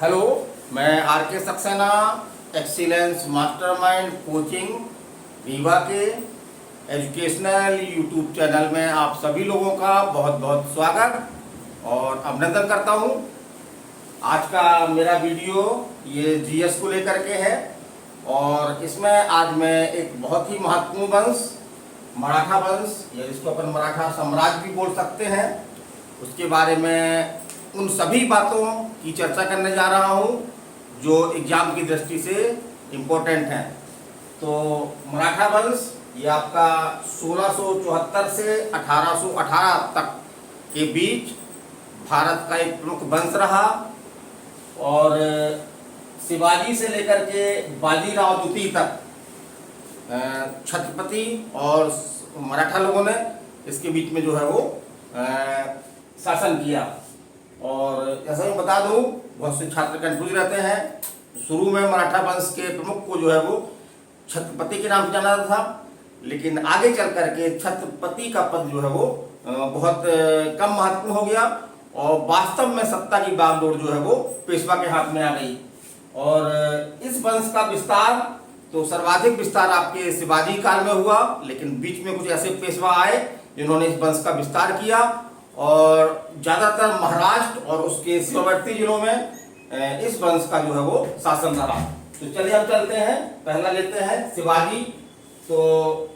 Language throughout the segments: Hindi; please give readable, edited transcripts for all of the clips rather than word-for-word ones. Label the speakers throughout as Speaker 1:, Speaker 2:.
Speaker 1: हेलो, मैं आर के Saxena excellence mastermind coaching Rewa के एजुकेशनल यूट्यूब चैनल में आप सभी लोगों का बहुत बहुत स्वागत और अभिनंदन करता हूं। आज का मेरा वीडियो ये जीएस को लेकर के है और इसमें आज मैं एक बहुत ही महत्वपूर्ण वंश मराठा वंश या जिसको अपन मराठा साम्राज्य भी बोल सकते हैं उसके बारे में उन सभी बातों की चर्चा करने जा रहा हूं जो एग्जाम की दृष्टि से इम्पोर्टेंट हैं। तो मराठा वंश ये आपका 1674 से 1818 तक के बीच भारत का एक प्रमुख वंश रहा और शिवाजी से लेकर के बाजीराव द्वितीय तक छत्रपति और मराठा लोगों ने इसके बीच में जो है वो शासन किया। और जैसा मैं बता दूं, बहुत से छात्र कंफ्यूज रहते हैं। शुरू में मराठा वंश के प्रमुख को जो है वो छत्रपति के नाम से जाना जाता था, लेकिन आगे चल करके छत्रपति का पद जो है वो बहुत कम महत्वपूर्ण हो गया और वास्तव में सत्ता की बागडोर जो है वो पेशवा के हाथ में आ गई। और इस वंश का विस्तार तो सर्वाधिक विस्तार आपके शिवाजी काल में हुआ, लेकिन बीच में कुछ ऐसे पेशवा आए जिन्होंने इस वंश का विस्तार किया और ज्यादातर महाराष्ट्र और उसके सीमावर्ती जिलों में इस वंश का जो है वो शासन रहा। तो चलिए हम चलते हैं, पहला लेते हैं शिवाजी। तो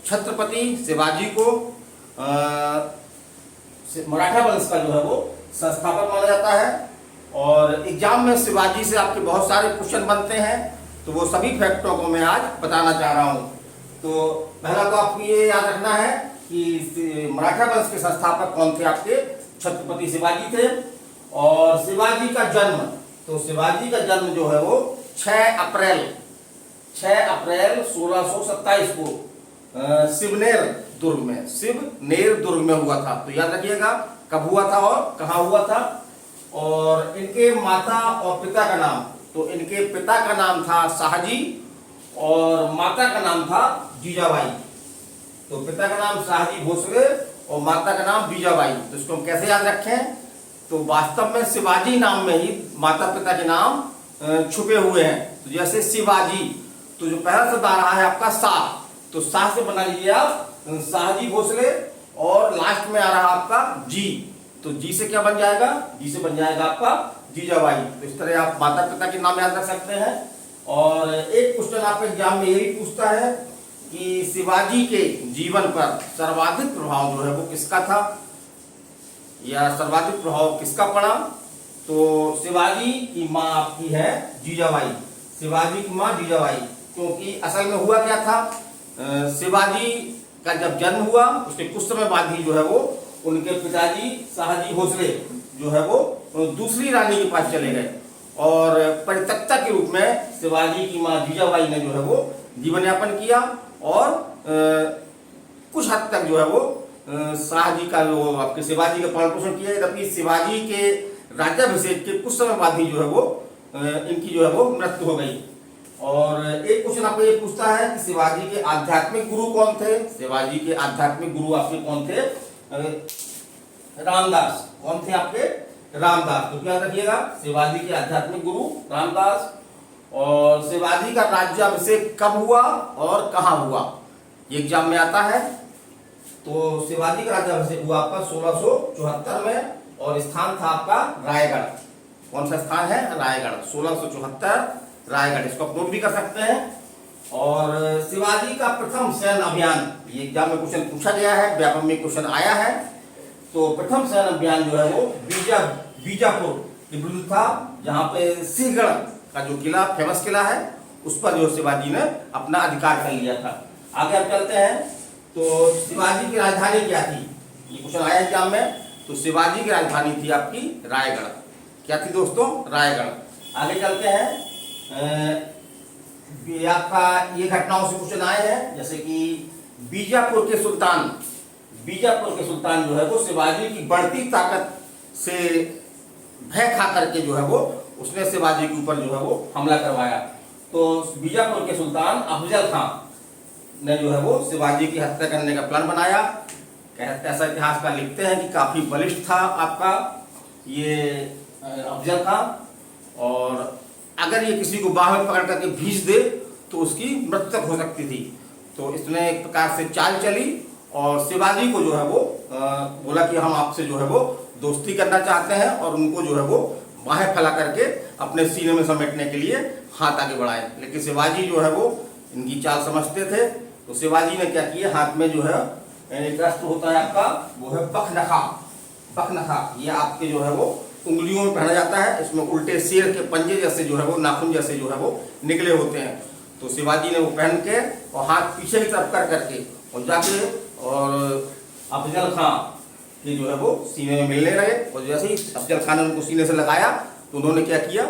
Speaker 1: छत्रपति शिवाजी को मराठा वंश का जो है वो संस्थापक माना जाता है और एग्जाम में शिवाजी से आपके बहुत सारे क्वेश्चन बनते हैं, तो वो सभी फैक्टों को मैं आज बताना चाह रहा हूँ। तो पहला तो आपको ये याद रखना है कि मराठा वंश के संस्थापक कौन थे, आपके छत्रपति शिवाजी थे। और शिवाजी का जन्म, तो शिवाजी का जन्म जो है वो 6 अप्रैल 1627 को शिवनेर दुर्ग में हुआ था। तो याद रखिएगा कब हुआ था और कहाँ हुआ था। और इनके माता और पिता का नाम, तो इनके पिता का नाम था शाहजी और माता का नाम था जीजाबाई। तो पिता का नाम शाहजी भोसले और माता का नाम जीजाबाई। तो इसको हम कैसे याद रखें, तो वास्तव में शिवाजी नाम में ही माता पिता के नाम छुपे हुए हैं। तो जैसे शिवाजी, तो जो पहला शब्द आ रहा है आपका शाह, तो शाह से बना लीजिए आप शाहजी भोसले और लास्ट में आ रहा आपका जी, तो जी से क्या बन जाएगा, जी से बन जाएगा आपका जीजाबाई। तो इस तरह आप माता पिता के नाम याद रख सकते हैं। और एक क्वेश्चन आपके एग्जाम में यही पूछता है कि शिवाजी के जीवन पर सर्वाधिक प्रभाव जो है वो किसका था या सर्वाधिक प्रभाव किसका पड़ा। तो शिवाजी की माँ आपकी है जीजाबाई, शिवाजी की माँ जीजाबाई। क्योंकि असल में हुआ क्या था, शिवाजी का जब जन्म हुआ उसके कुछ समय बाद ही जो है वो उनके पिताजी शाहजी भोसले जो है वो दूसरी रानी के पास चले गए और परित्यक्ता के रूप में शिवाजी की माँ जीजाबाई ने जो है वो जीवन यापन किया और कुछ हद तक जो है वो शाहजी का जो आपके शिवाजी का पालन पोषण किया। जबकि शिवाजी के राज्याभिषेक के कुछ समय बाद ही जो है वो इनकी जो है वो मृत्यु हो गई। और एक क्वेश्चन आपको ये पूछता है कि शिवाजी के आध्यात्मिक गुरु कौन थे। शिवाजी के आध्यात्मिक गुरु आपके कौन थे, रामदास। कौन थे आपके, रामदास। तो क्या रखिएगा, शिवाजी के आध्यात्मिक गुरु रामदास। और शिवाजी का राज्याभिषेक कब हुआ और कहाँ हुआ, ये एग्जाम में आता है। तो शिवाजी का राज्याभिषेक हुआ आपका 1674 में और स्थान था आपका रायगढ़। कौन सा स्थान है, रायगढ़। 1674 रायगढ़, इसको आप नोट भी कर सकते हैं। और शिवाजी का प्रथम सैन्य अभियान, ये एग्जाम में क्वेश्चन पूछा गया है, व्यापक में क्वेश्चन आया है। तो प्रथम सैन्य अभियान जो है वो बीजापुर के विरुद्ध था, जहाँ पे सिंहगढ़ का जो किला फेमस किला है उस पर जो शिवाजी ने अपना अधिकार कर लिया था। आगे हम चलते हैं। तो शिवाजी की राजधानी क्या थी, ये क्वेश्चन आया एग्जाम में। तो शिवाजी की राजधानी थी आपकी रायगढ़। क्या थी दोस्तों, रायगढ़। आगे चलते हैं। आपका ये घटनाओं से क्वेश्चन आए हैं, जैसे कि बीजापुर के सुल्तान जो है वो शिवाजी की बढ़ती ताकत से भय खा करके जो है वो उसने शिवाजी के ऊपर जो है वो हमला करवाया। तो बीजापुर के सुल्तान अफजल खान ने जो है वो शिवाजी की हत्या करने का प्लान बनाया। ऐसा इतिहासकार लिखते हैं कि काफी बलिष्ठ था आपका ये अफजल खां। और अगर ये किसी को बाह में पकड़ करके भींच दे तो उसकी मृत्यु हो सकती थी। तो इसने एक प्रकार से चाल चली और शिवाजी को जो है वो बोला कि हम आपसे जो है वो दोस्ती करना चाहते हैं, और उनको जो है वो बाहें फैला करके अपने सीने में समेटने के लिए हाथ आगे बढ़ाए। लेकिन शिवाजी जो है वो इनकी चाल समझते थे। तो शिवाजी ने क्या किया, हाथ में जो है एक अस्त्र होता है आपका, वो है बखनखा। बखनखा ये आपके जो है वो उंगलियों में पहना जाता है। इसमें उल्टे शेर के पंजे जैसे जो है वो नाखून जैसे जो है वो निकले होते हैं। तो शिवाजी ने वो पहन के और हाथ पीछे की तरफ कर करके और जाके और अफजल खां के जो है वो सीने में मिलने लगे। और जैसे ही अफजल खान ने उनको सीने से लगाया तो उन्होंने क्या किया,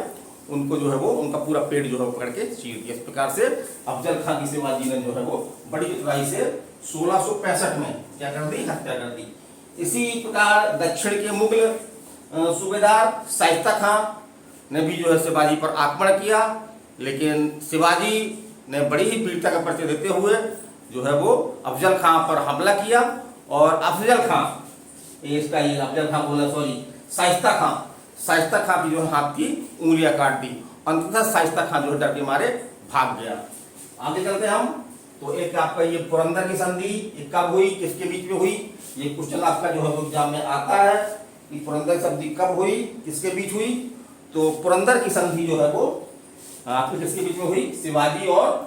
Speaker 1: उनको जो है वो उनका पूरा पेट जो है पकड़ के चीर दिया। इस प्रकार से अफजल खां की शिवाजी ने जो है वो बड़ी चतुराई से 1665 में क्या कर दी, हत्या कर दी। इसी प्रकार दक्षिण के मुगल सूबेदार शाइस्ता खां ने भी जो है शिवाजी पर आक्रमण किया, लेकिन शिवाजी ने बड़ी ही वीरता का परिचय देते हुए जो है वो अफजल खां पर हमला किया। और अफजल खां इसका ये अफजल खां बोला सॉरी शाइस्ता खां की जो है हाथ की उंगलियां काट दी। अंततः शाइस्ता खां जो है डर के मारे भाग गया। आगे चलते हम। तो एक आपका ये पुरंदर की संधि एक कब हुई, किसके बीच में हुई, ये क्वेश्चन आपका जो है वो एग्जाम में आता है कि पुरंदर संधि कब हुई, किसके बीच हुई। तो पुरंदर की संधि जो है वो आपके किसके बीच में हुई, शिवाजी और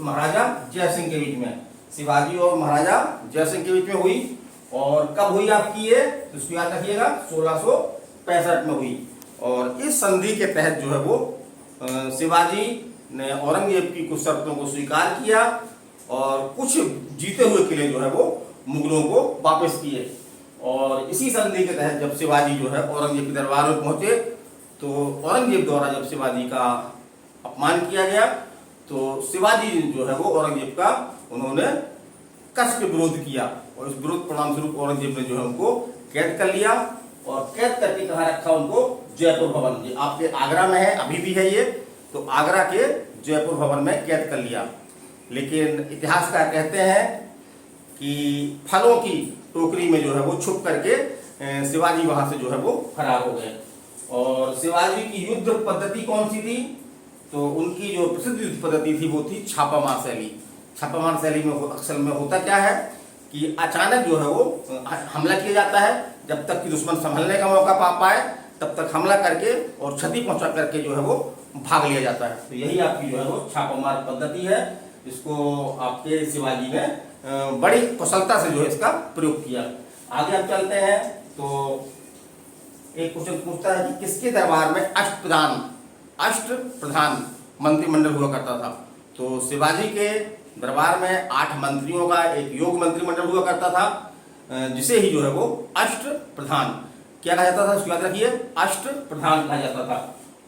Speaker 1: महाराजा जय सिंह के बीच में। शिवाजी और महाराजा जय सिंह के बीच में हुई। और कब हुई आपकी ये, तो इसको याद रखिएगा 1665 में हुई। और इस संधि के तहत जो है वो शिवाजी ने औरंगजेब की कुछ शर्तों को स्वीकार किया और कुछ जीते हुए किले जो है वो मुगलों को वापस किए। और इसी संधि के तहत जब शिवाजी जो है औरंगजेब के दरबार में पहुंचे तो औरंगजेब द्वारा जब शिवाजी का अपमान किया गया तो शिवाजी जो है वो औरंगजेब का उन्होंने कस के विरोध किया। और इस विरोध परिणाम स्वरूप औरंगजेब ने जो है उनको कैद कर लिया। और कैद करके कहाँ रखा उनको, जयपुर भवन। ये आपके आगरा में है, अभी भी है ये। तो आगरा के जयपुर भवन में कैद कर लिया। लेकिन इतिहासकार कहते हैं कि फलों की टोकरी में जो है वो छुप करके शिवाजी वहां से जो है वो फरार हो गए। और शिवाजी की युद्ध पद्धति कौन सी थी, तो उनकी जो प्रसिद्ध युद्ध पद्धति थी वो थी छापामार शैली। छापामार शैली में अक्सर में होता क्या है कि अचानक जो है वो हमला किया जाता है, जब तक कि दुश्मन संभलने का मौका पा पाए तब तक हमला करके और क्षति पहुंचा करके जो है वो भाग लिया जाता है। तो यही आपकी जो है वो छापामार पद्धति है। इसको आपके शिवाजी ने बड़ी कुशलता से जो है इसका प्रयोग किया। आगे हम चलते हैं। तो एक क्वेश्चन पूछता है कि किसके दरबार में अष्ट प्रधान मंत्रिमंडल हुआ करता था। तो शिवाजी के दरबार में 8 मंत्रियों का एक योग मंत्रिमंडल हुआ करता था, जिसे ही जो है वो अष्ट प्रधान क्या कहा जाता था, उसको याद रखिए, अष्ट प्रधान कहा जाता था।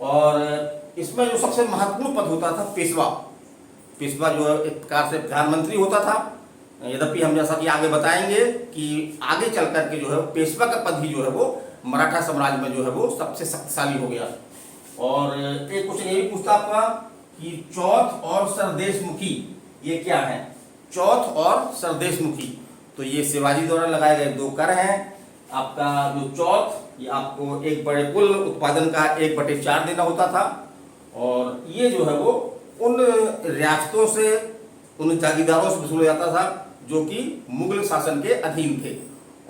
Speaker 1: और इसमें जो सबसे महत्वपूर्ण पद होता था पेशवा जो है एक प्रकार से प्रधानमंत्री होता था। यद्यपि हम जैसा कि आगे बताएंगे कि आगे चल करके जो है पेशवा का पद ही जो है वो मराठा साम्राज्य में जो है वो सबसे शक्तिशाली हो गया। और एक क्वेश्चन ये भी पूछता आपका कि चौथ और सरदेशमुखी ये क्या है। चौथ और सरदेशमुखी तो ये शिवाजी द्वारा लगाए गए 2 कर हैं। आपका जो चौथ ये आपको एक बड़े कुल उत्पादन का 1/4 देना होता था। और ये जो है वो उन रियासतों से, उन जागीरदारों से वसूला जाता था जो कि मुगल शासन के अधीन थे।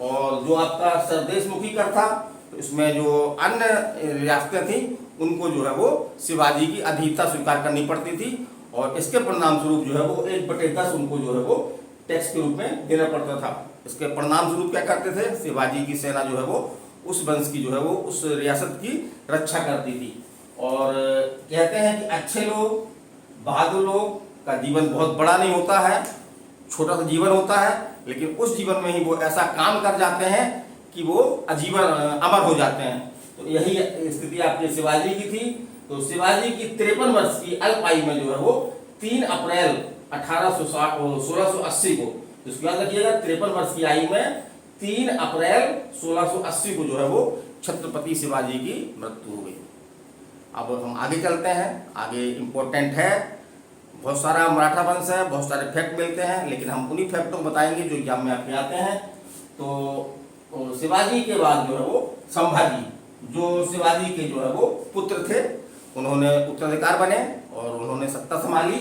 Speaker 1: और जो आपका सरदेशमुखी कर था तो इसमें जो अन्य रियासतें थी उनको जो है वो शिवाजी की अधीनता स्वीकार करनी पड़ती थी। और इसके परिणाम स्वरूप जो है वो 1/10 उनको जो है वो टैक्स के रूप में देना पड़ता था। इसके परिणाम स्वरूप क्या करते थे, शिवाजी की सेना जो है वो उस वंश की जो है वो उस रियासत की रक्षा करती थी। और कहते हैं कि अच्छे लोग, बहादुर लोग का जीवन बहुत बड़ा नहीं होता है, छोटा सा जीवन होता है, लेकिन उस जीवन में ही वो ऐसा काम कर जाते हैं कि वो आजीवन अमर हो जाते हैं। तो यही स्थिति आपके शिवाजी की थी। तो शिवाजी की 53 वर्ष की अल्प आयु में जो है वो 3 अप्रैल 1680 को, इसको याद रखिएगा, 53 वर्ष की आयु में 3 अप्रैल 1680 को जो है वो छत्रपति शिवाजी की मृत्यु हो गई। अब हम आगे चलते हैं। आगे इम्पोर्टेंट है, बहुत सारा मराठा वंश है, बहुत सारे फैक्ट मिलते हैं, लेकिन हम उन्हीं फैक्टों को बताएंगे जो एग्जाम में आपके आते हैं। तो शिवाजी के बाद जो है वो जो शिवाजी के जो है वो पुत्र थे, उन्होंने उत्तराधिकार बने और उन्होंने सत्ता संभाली।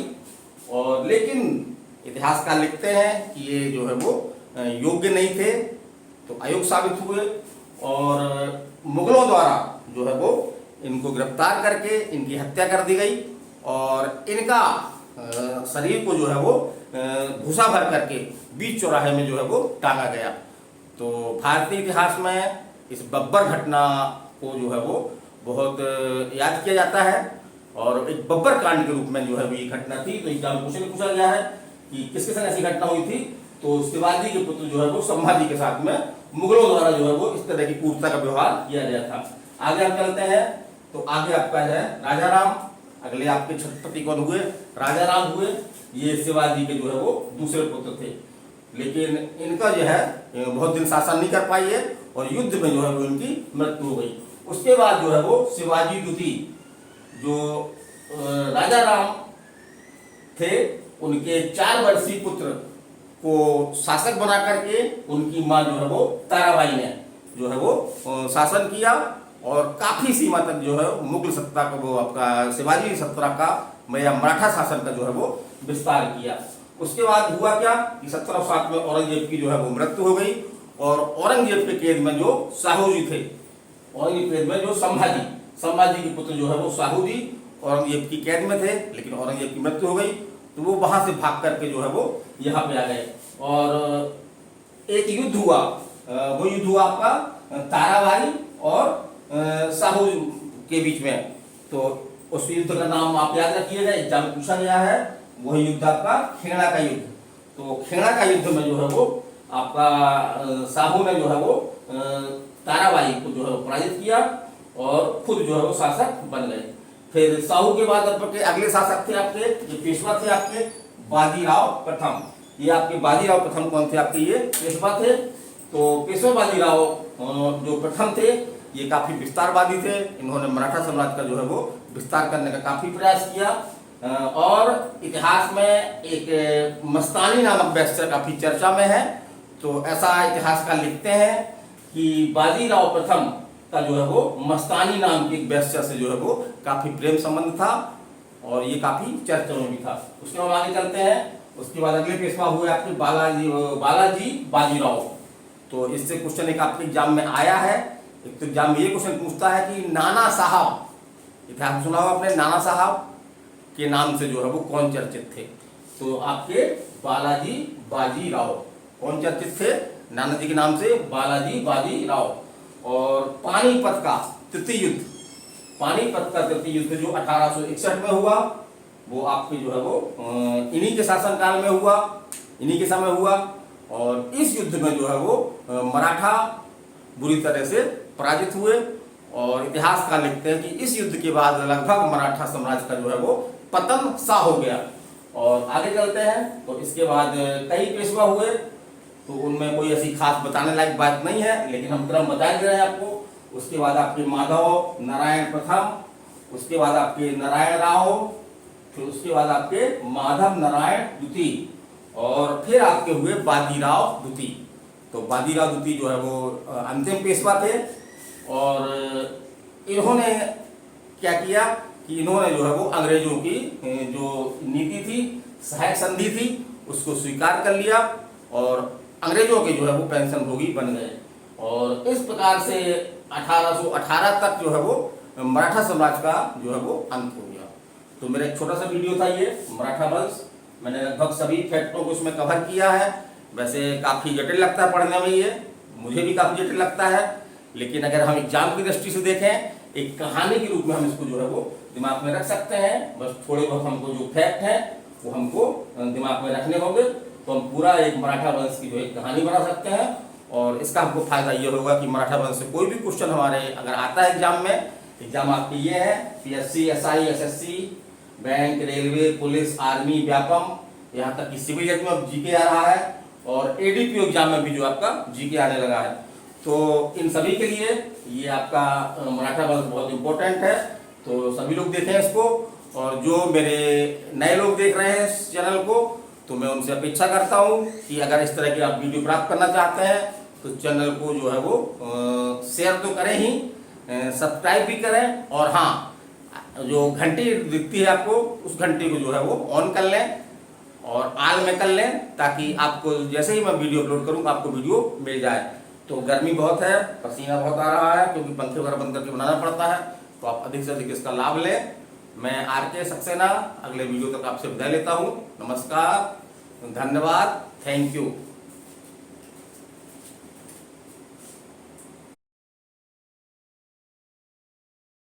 Speaker 1: और लेकिन इतिहासकार लिखते हैं कि ये जो है वो योग्य नहीं थे, तो अयोग्य साबित हुए और मुगलों द्वारा जो है वो इनको गिरफ्तार करके इनकी हत्या कर दी गई और इनका शरीर को जो है वो भूसा भर करके बीच चौराहे में जो है वो टांगा गया। तो भारतीय इतिहास में इस बब्बर घटना को जो है वो बहुत याद किया जाता है और एक बब्बर कांड के रूप में जो है वो ये घटना थी। तो एग्जाम क्वेश्चन पूछा गया है कि किसके साथ ऐसी घटना हुई थी, तो शिवाजी के पुत्र जो है वो संभाजी के साथ में मुगलों द्वारा जो है वो इस तरह की क्रूरता का व्यवहार किया गया था। आगे हम चलते हैं, तो आगे आपका है राजा राम। अगले आपके छत्रपति कौन हुए? राजा राम हुए। ये शिवाजी के जो है वो दूसरे पुत्र थे, लेकिन इनका जो है बहुत दिन शासन नहीं कर पाई है और युद्ध में जो है वो इनकी मृत्यु हो गई। उसके बाद जो है वो शिवाजी द्वितीय जो राजा राम थे, उनके 4 वर्षीय पुत्र को शासक बना करके उनकी मां जो है वो ताराबाई ने जो है वो शासन किया और काफी सीमा तक जो है मुगल सत्ता का वो आपका शिवाजी सत्ता का या मराठा शासन का जो है वो विस्तार किया। उसके बाद हुआ क्या कि 1707 में औरंगजेब की जो है वो मृत्यु हो गई और औरंगजेब के कैद में जो साहू जी थे, औरंगजेब के कैद में जो संभाजी के पुत्र जो है वो साहू जी औरंगजेब की कैद में थे, लेकिन औरंगजेब की मृत्यु हो गई तो वो वहां से भाग करके जो है वो यहाँ पे आ गए और एक युद्ध हुआ। वो युद्ध हुआ आपका ताराबाई और साहू के बीच में। तो उस युद्ध का नाम आप याद रखिएगा, एग्जाम में पूछा गया है। वही युद्ध आपका खेड़ा का युद्ध। तो खेड़ा का युद्ध में जो है वो आपका साहू ने जो है वो ताराबाई को जो है वो पराजित किया और खुद जो है वो शासक बन गए। फिर साहू के बाद आपके अगले शासक थे आपके, ये पेशवा थे आपके बाजीराव प्रथम। ये आपके बाजीराव प्रथम कौन थे? आपके ये पेशवा थे। तो पेशवा बाजीराव जो प्रथम थे ये काफी विस्तारवादी थे। इन्होंने मराठा साम्राज्य का जो है वो विस्तार करने का काफी प्रयास किया और इतिहास में एक मस्तानी नामक वेश्या काफी चर्चा में है। तो ऐसा इतिहासकार लिखते हैं कि बाजीराव प्रथम का जो है वो मस्तानी नाम की एक वेश्या से जो है वो काफी प्रेम संबंध था और ये काफी चर्चा में भी था। उसके बाद आगे चलते हैं। उसके बाद अगले पेशवा हुए आपके बालाजी बाजीराव। तो इससे क्वेश्चन एक आपके एग्जाम में आया है। एक तो एग्जाम में ये क्वेश्चन पूछता है कि नाना साहब, इतिहास सुना हो आपने, नाना साहब के नाम से जो है वो कौन चर्चित थे? तो आपके बालाजी बाजीराव कौन चर्चित थे? नाना जी के नाम से बालाजी बाजीराव। और पानीपत का तृतीय युद्ध, पानीपत का तृतीय युद्ध जो 1861 में हुआ, वो आपके जो है वो इन्हीं के शासनकाल में हुआ, इन्हीं के समय हुआ। और इस युद्ध में जो है वो मराठा बुरी तरह से पराजित हुए और इतिहासकार लिखते हैं कि इस युद्ध के बाद लगभग मराठा साम्राज्य का जो है वो पतन सा हो गया। और आगे चलते हैं। तो इसके बाद कई पेशवा हुए, तो उनमें कोई ऐसी खास बताने लायक बात नहीं है, लेकिन हम क्रम बता दे रहे हैं आपको। उसके बाद आपके माधव नारायण प्रथम, उसके बाद आपके नारायण राव, फिर उसके बाद आपके माधव नारायण द्वितीय और फिर आपके हुए बाजीराव द्वितीय। तो बाजीराव द्वितीय जो है वो अंतिम पेशवा थे और इन्होंने क्या किया कि इन्होंने जो है वो अंग्रेजों की जो नीति थी, सहायक संधि थी, उसको स्वीकार कर लिया और अंग्रेजों के जो है वो पेंशन भोगी बन गए। और इस प्रकार से 1818 तक जो है वो मराठा साम्राज्य का जो है वो अंत हो गया। तो मेरा एक छोटा सा वीडियो था ये मराठा वंश। मैंने लगभग सभी फैक्टों को इसमें कवर किया है। वैसे काफ़ी जटिल लगता है पढ़ने में, ये मुझे भी काफ़ी जटिल लगता है, लेकिन अगर हम एग्जाम की दृष्टि से देखें, एक कहानी के रूप में हम इसको जो है वो दिमाग में रख सकते हैं। बस थोड़े बहुत हमको जो फैक्ट हैं वो हमको दिमाग में रखने होंगे, तो हम पूरा एक मराठा वंश की जो एक कहानी बना सकते हैं। और इसका हमको फायदा ये होगा कि मराठा वंश से कोई भी क्वेश्चन हमारे अगर आता है एग्जाम में, एग्जाम आपके ये है PSC, SI, SSC, bank, railway, police, army, Vyapam, यहाँ तक कि सिविल जज में जीके आ रहा है और एडीपी एग्जाम में भी जो आपका जीके आने लगा है। तो इन सभी के लिए ये आपका मराठा वंश बहुत इंपॉर्टेंट है। तो सभी लोग देखें इसको, और जो मेरे नए लोग देख रहे हैं इस चैनल को, तो मैं उनसे अपेक्षा करता हूँ कि अगर इस तरह की आप वीडियो प्राप्त करना चाहते हैं तो चैनल को जो है वो शेयर तो करें ही, सब्सक्राइब भी करें, और हाँ, जो घंटी दिखती है आपको, उस घंटी को जो है वो ऑन कर लें और आल में कर लें, ताकि आपको जैसे ही मैं वीडियो अपलोड करूँगा आपको वीडियो मिल जाए। तो गर्मी बहुत है, पसीना बहुत आ रहा है, क्योंकि पंखे वगैरह बंद करके बनाना पड़ता है, तो आप अधिक से अधिक इसका लाभ लें। मैं RK सक्सेना अगले वीडियो तक आपसे विदाई लेता हूँ। नमस्कार, धन्यवाद, थैंक यू।